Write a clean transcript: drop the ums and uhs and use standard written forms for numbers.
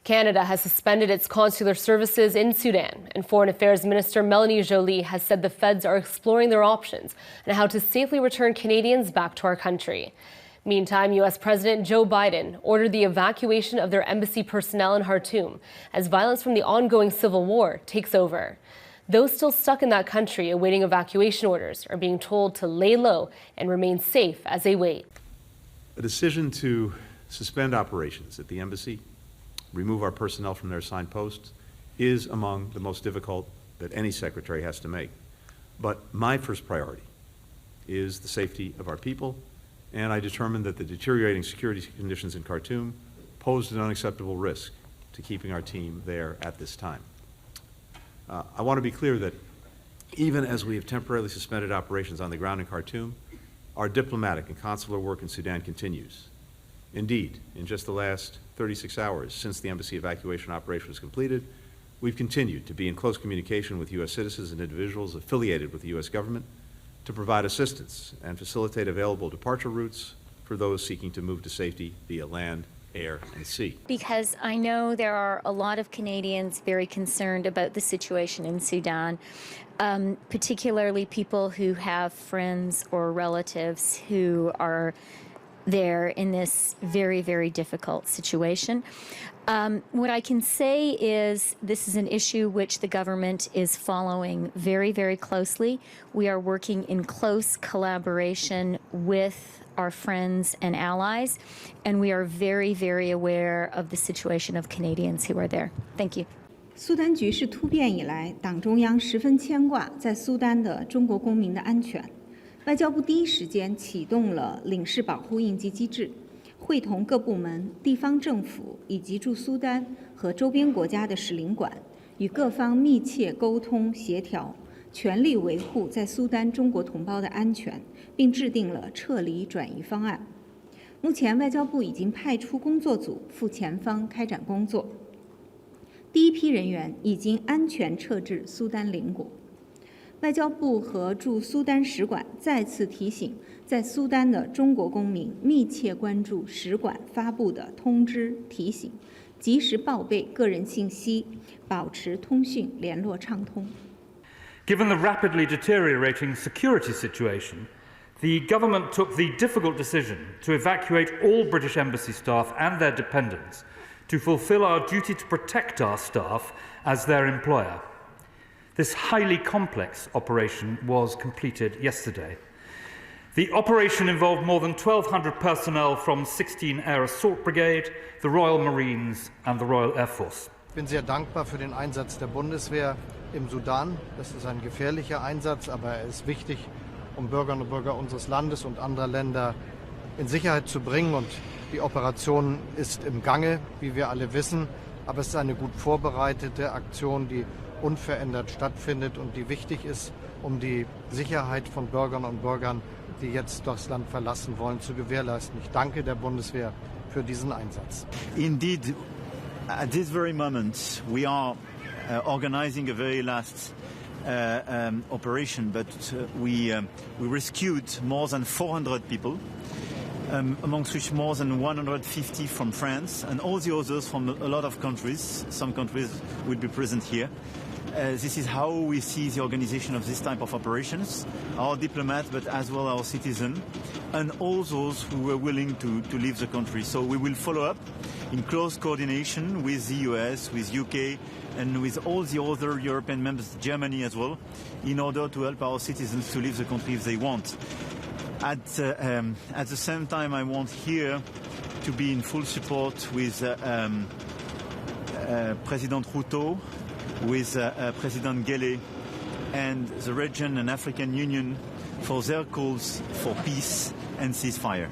Canada has suspended its consular services in Sudan, and Foreign Affairs Minister Melanie Joly has said the feds are exploring their options and how to safely return Canadians back to our country. Meantime, U.S. President Joe Biden ordered the evacuation of their embassy personnel in Khartoum as violence from the ongoing civil war takes over. Those still stuck in that country awaiting evacuation orders are being told to lay low and remain safe as they wait. A decision to suspend operations at the embassy, remove our personnel from their assigned posts, is among the most difficult that any secretary has to make. But my first priority is the safety of our people, and I determined that the deteriorating security conditions in Khartoum posed an unacceptable risk to keeping our team there at this time. I want to be clear that even as we have temporarily suspended operations on the ground in Khartoum, our diplomatic and consular work in Sudan continues. Indeed, in just the last 36 hours since the embassy evacuation operation was completed, we've continued to be in close communication with U.S. citizens and individuals affiliated with the U.S. government to provide assistance and facilitate available departure routes for those seeking to move to safety via land, air, and sea. Because I know there are a lot of Canadians very concerned about the situation in Sudan, particularly people who have friends or relatives who are there in this very, very difficult situation. What I can say is this is an issue which the government is following very, very closely. We are working in close collaboration with our friends and allies, and we are very, very aware of the situation of Canadians who are there. Thank you. 苏丹局势突变以来，党中央十分牵挂在苏丹的中国公民的安全。外交部第一时间启动了领事保护应急机制，会同各部门、地方政府以及驻苏丹和周边国家的使领馆，与各方密切沟通协调，全力维护在苏丹中国同胞的安全，并制定了撤离转移方案。目前，外交部已经派出工作组赴前方开展工作，第一批人员已经安全撤至苏丹邻国。外交部和驻苏丹使馆再次提醒在苏丹的中国公民密切关注使馆发布的通知提醒，及时报备个人信息，保持通讯联络畅通。Given the rapidly deteriorating security situation, the government took the difficult decision to evacuate all British embassy staff and their dependents to fulfil our duty to protect our staff as their employer. This highly complex operation was completed yesterday. The operation involved more than 1,200 personnel from 16 Air Assault Brigade, the Royal Marines and the Royal Air Force. Ich bin sehr dankbar für den Einsatz der Bundeswehr im Sudan. Das ist ein gefährlicher Einsatz, aber er ist wichtig, um Bürgerinnen und Bürger unseres Landes und anderer Länder in Sicherheit zu bringen. Und die Operation ist im Gange, wie wir alle wissen. Aber es ist eine gut vorbereitete Aktion, die unverändert stattfindet und die wichtig ist, um die Sicherheit von Bürgerinnen und Bürgern, die jetzt das Land verlassen wollen, zu gewährleisten. Ich danke der Bundeswehr für diesen Einsatz. Indeed, at this very moment, we are organizing a very last operation, but we rescued more than 400 people, amongst which more than 150 from France, and all the others from a lot of countries. Some countries will be present here. This is how we see the organization of this type of operations, our diplomats, but as well our citizens, and all those who were willing to leave the country. So we will follow up in close coordination with the US, with UK, and with all the other European members, Germany as well, in order to help our citizens to leave the country if they want. At the same time, I want here to be in full support with President Ruto, with President Gele and the region and African Union for their calls for peace and ceasefire.